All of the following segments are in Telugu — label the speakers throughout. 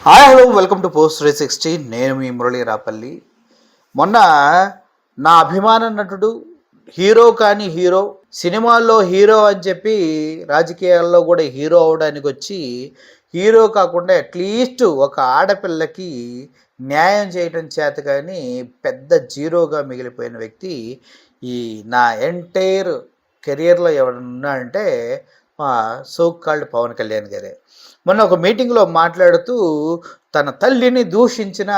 Speaker 1: Hi hello welcome to post 360. నేను మీ మురళీ రాపల్లి. మొన్న నా అభిమాన నటుడు, హీరో కానీ హీరో, సినిమాల్లో హీరో అని చెప్పి రాజకీయాల్లో కూడా హీరో అవడానికి వచ్చి హీరో కాకుండా అట్లీస్ట్ ఒక ఆడపిల్లకి న్యాయం చేయడం చేత కానీ పెద్ద జీరోగా మిగిలిపోయిన వ్యక్తి ఈ నా ఎంటైర్ కెరియర్లో ఎవరన్నా అంటే సో కాల్డ్ పవన్ కళ్యాణ్ గారే. మొన్న ఒక మీటింగ్లో మాట్లాడుతూ తన తల్లిని దూషించిన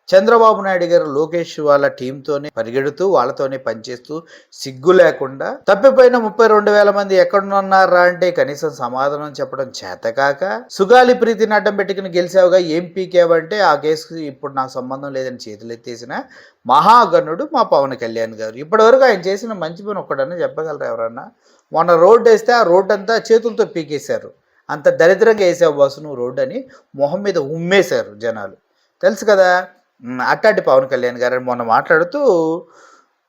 Speaker 1: చంద్రబాబు నాయుడు గారు లోకేష్ వాళ్ళ టీంతోనే పరిగెడుతూ వాళ్ళతోనే పనిచేస్తూ సిగ్గు లేకుండా తప్పిపోయిన 32,000 మంది ఎక్కడున్నారా అంటే కనీసం సమాధానం చెప్పడం చేతకాక సుగాలి ప్రీతిని అడ్డం పెట్టుకుని గెలిచావుగా ఏం పీకేవంటే ఆ కేసుకి ఇప్పుడు నాకు సంబంధం లేదని చేతులెత్తేసిన మహాగణుడు మా పవన్ కళ్యాణ్ గారు. ఇప్పటివరకు ఆయన చేసిన మంచి పని ఒక్కడన్నా చెప్పగలరా ఎవరన్నా? మొన్న రోడ్డు వేస్తే ఆ రోడ్డు అంతా చేతులతో పీకేశారు. అంత దరిద్రంగా వేసావు బాసు నువ్వు రోడ్డు అని మొహం మీద ఉమ్మేశారు జనాలు, తెలుసు కదా. అట్టాటి పవన్ కళ్యాణ్ గారు మొన్న మాట్లాడుతూ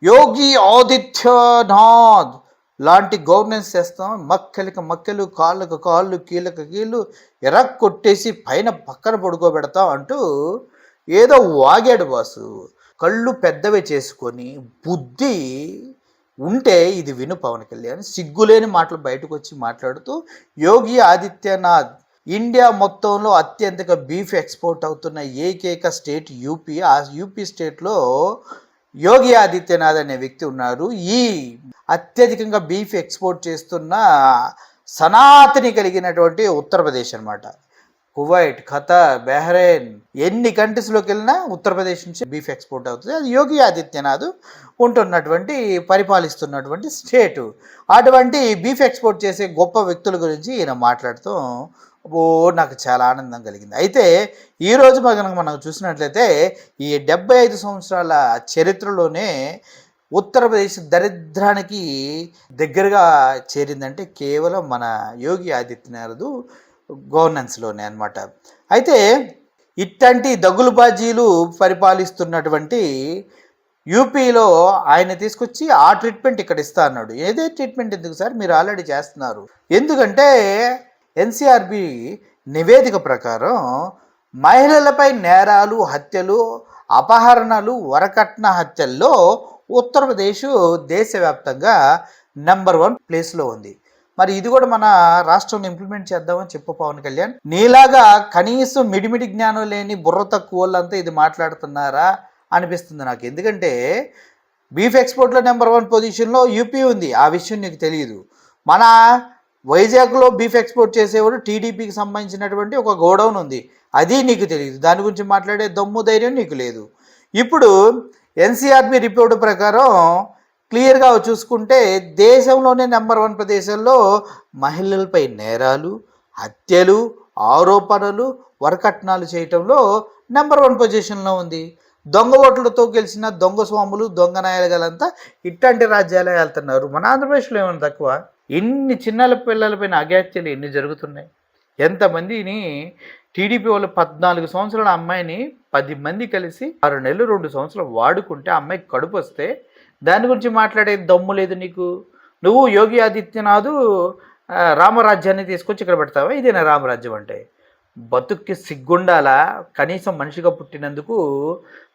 Speaker 1: యోగి ఆదిత్యనాథ్ లాంటి గవర్నెన్స్ చేస్తాం, మక్కెలకి మక్కెలు, కాళ్ళకు కాళ్ళు, కీళ్ళకు కీళ్ళు కొట్టేసి పైన పక్కన పడుకోబెడతాం అంటూ ఏదో వాగాడు బాసు. కళ్ళు పెద్దవి చేసుకొని బుద్ధి ఉంటే ఇది విను పవన్ కళ్యాణ్. సిగ్గులేని మాటలు బయటకు వచ్చి మాట్లాడుతూ యోగి ఆదిత్యనాథ్ ఇండియా మొత్తంలో అత్యంతగా బీఫ్ ఎక్స్పోర్ట్ అవుతున్న ఏకైక స్టేట్ యూపీ. ఆ యూపీ స్టేట్లో యోగి ఆదిత్యనాథ్ అనే వ్యక్తి ఉన్నారు. ఈ అత్యధికంగా బీఫ్ ఎక్స్పోర్ట్ చేస్తున్న సనాతని కలిగినటువంటి ఉత్తరప్రదేశ్ అనమాట. కువైట్, ఖతార్, బహ్రెయిన్ ఎన్ని కంట్రీస్లోకి వెళ్ళినా ఉత్తరప్రదేశ్ నుంచి బీఫ్ ఎక్స్పోర్ట్ అవుతుంది. అది యోగి ఆదిత్యనాథ్ ఉంటున్నటువంటి పరిపాలిస్తున్నటువంటి స్టేటు. అటువంటి బీఫ్ ఎక్స్పోర్ట్ చేసే గొప్ప వ్యక్తుల గురించి ఈయన మాట్లాడుతూ నాకు చాలా ఆనందం కలిగింది. అయితే ఈరోజు మనం చూసినట్లయితే ఈ 75 సంవత్సరాల చరిత్రలోనే ఉత్తరప్రదేశ్ దరిద్రానికి దగ్గరగా చేరిందంటే కేవలం మన యోగి ఆదిత్యనాథ్ గవర్నెన్స్లోనే అనమాట. అయితే ఇట్లాంటి దగులుబాజీలు పరిపాలిస్తున్నటువంటి యూపీలో ఆయన తీసుకొచ్చి ఆ ట్రీట్మెంట్ ఇక్కడ ఇస్తా అన్నాడు. ఏదే ట్రీట్మెంట్ ఎందుకు సార్, మీరు ఆల్రెడీ చేస్తున్నారు. ఎందుకంటే ఎన్సీఆర్బి నివేదిక ప్రకారం మహిళలపై నేరాలు, హత్యలు, అపహరణలు, వరకట్న హత్యల్లో ఉత్తరప్రదేశ్ దేశవ్యాప్తంగా నెంబర్ 1 ప్లేస్లో ఉంది. మరి ఇది కూడా మన రాష్ట్రంలో ఇంప్లిమెంట్ చేద్దామని చెప్పు పవన్ కళ్యాణ్. నీలాగా కనీసం మిడిమిడి జ్ఞానం లేని బుర్ర తక్కువ వాళ్ళంతా ఇది మాట్లాడుతున్నారా అనిపిస్తుంది నాకు. ఎందుకంటే బీఫ్ ఎక్స్పోర్ట్లో నెంబర్ 1 పొజిషన్లో యూపీ ఉంది. ఆ విషయం నీకు తెలియదు. మన వైజాగ్లో బీఫ్ ఎక్స్పోర్ట్ చేసేవాడు టీడీపీకి సంబంధించినటువంటి ఒక గోడౌన్ ఉంది. అది నీకు తెలియదు. దాని గురించి మాట్లాడే దమ్ము ధైర్యం నీకు లేదు. ఇప్పుడు ఎన్సీఆర్బి రిపోర్టు ప్రకారం క్లియర్గా చూసుకుంటే దేశంలోనే నెంబర్ 1 ప్రదేశంలో మహిళలపై నేరాలు, హత్యలు, ఆరోపణలు, వరకట్నాలు చేయటంలో నెంబర్ 1 పొజిషన్లో ఉంది. దొంగ ఓట్లతో గెలిచిన దొంగ స్వాములు, దొంగ నాయలుగలంతా ఇట్లాంటి రాజ్యాలే వెళ్తున్నారు. మన ఆంధ్రప్రదేశ్లో ఏమైనా తక్కువ? ఇన్ని చిన్నల పిల్లలపైన అఘాత్యాలు ఎన్ని జరుగుతున్నాయి. ఎంతమందిని టీడీపీ వాళ్ళు 14 సంవత్సరాల అమ్మాయిని 10 మంది కలిసి 6 నెలలు 2 సంవత్సరాలు వాడుకుంటే అమ్మాయికి కడుపు వస్తే దాని గురించి మాట్లాడే దమ్ము లేదు నీకు. నువ్వు యోగి ఆదిత్యనాథ్ రామరాజ్యాన్ని తీసుకొచ్చి ఇక్కడ పెడతావా? ఇదేనా రామరాజ్యం అంటే? బతుక్కి సిగ్గుండాలా? కనీసం మనిషిగా పుట్టినందుకు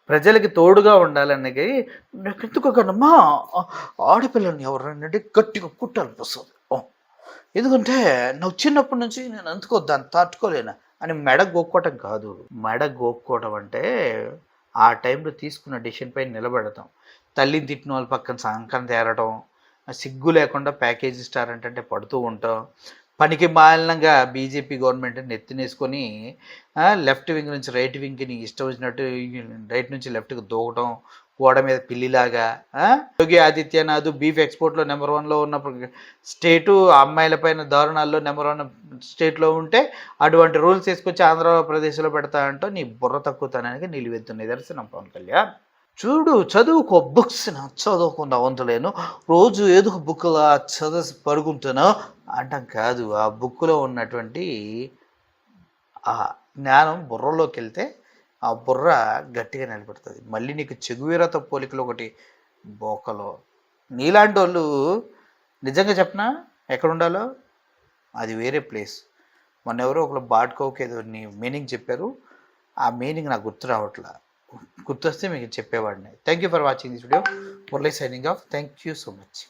Speaker 1: ప్రజలకి తోడుగా ఉండాలన్నది నాకెందుకు కదమ్మా ఆడపిల్లని ఎవరన్నా గట్టిగా కుట్టాలనిపిస్తుంది. ఎందుకంటే నువ్వు చిన్నప్పటి నుంచి నేను అందుకో దాన్ని తట్టుకోలేనా అని మెడ గోక్కోవటం కాదు. మెడ గోక్కోవటం అంటే ఆ టైంలో తీసుకున్న డెసిషన్ పైన నిలబడతాం. తల్లిని తిట్టిన వాళ్ళ పక్కన సంకం తేరటం, సిగ్గు లేకుండా ప్యాకేజీ స్టార్ అంటే పడుతూ ఉంటాం. పనికి మాలినంగా బీజేపీ గవర్నమెంట్ నెత్తినేసుకొని లెఫ్ట్ వింగ్ నుంచి రైట్ వింగ్ని ఇష్టం వచ్చినట్టు రైట్ నుంచి లెఫ్ట్కి దూకటం, గోడ మీద పిల్లిలాగా. యోగి ఆదిత్యనాథ్ బీఫ్ ఎక్స్పోర్ట్లో నెంబర్ 1లో ఉన్న స్టేటు, అమ్మాయిలపైన దారుణాల్లో నెంబర్ 1 స్టేట్లో ఉంటే అటువంటి రూల్స్ తీసుకొచ్చి ఆంధ్రప్రదేశ్లో పెడతా అంటూ నీ బుర్ర తక్కువతనానికి నిలువెత్తున్న నిదర్శనం పవన్ కళ్యాణ్. చూడు, చదువుకో, బుక్స్ చదువుకున్న వంతులేను, రోజు ఏదో బుక్లా చదివి పడుకుంటాను అంటాం కాదు. ఆ బుక్లో ఉన్నటువంటి ఆ జ్ఞానం బుర్రలోకి వెళ్తే ఆ బుర్ర గట్టిగా నిలబడుతుంది. మళ్ళీ నీకు చెగువీరతో పోలికలు ఒకటి బోకలో. నీలాంటి వాళ్ళు నిజంగా చెప్పనా ఎక్కడ ఉండాలో అది వేరే ప్లేస్. మొన్న ఎవరో ఒకరు బాడ్కోకి ఏదో మీనింగ్ చెప్పారు, ఆ మీనింగ్ నాకు గుర్తు రావట్లా, గుర్తొస్తే మీకు చెప్పేవాడిని. Thank you for watching this video. Murali signing off. Thank you so much.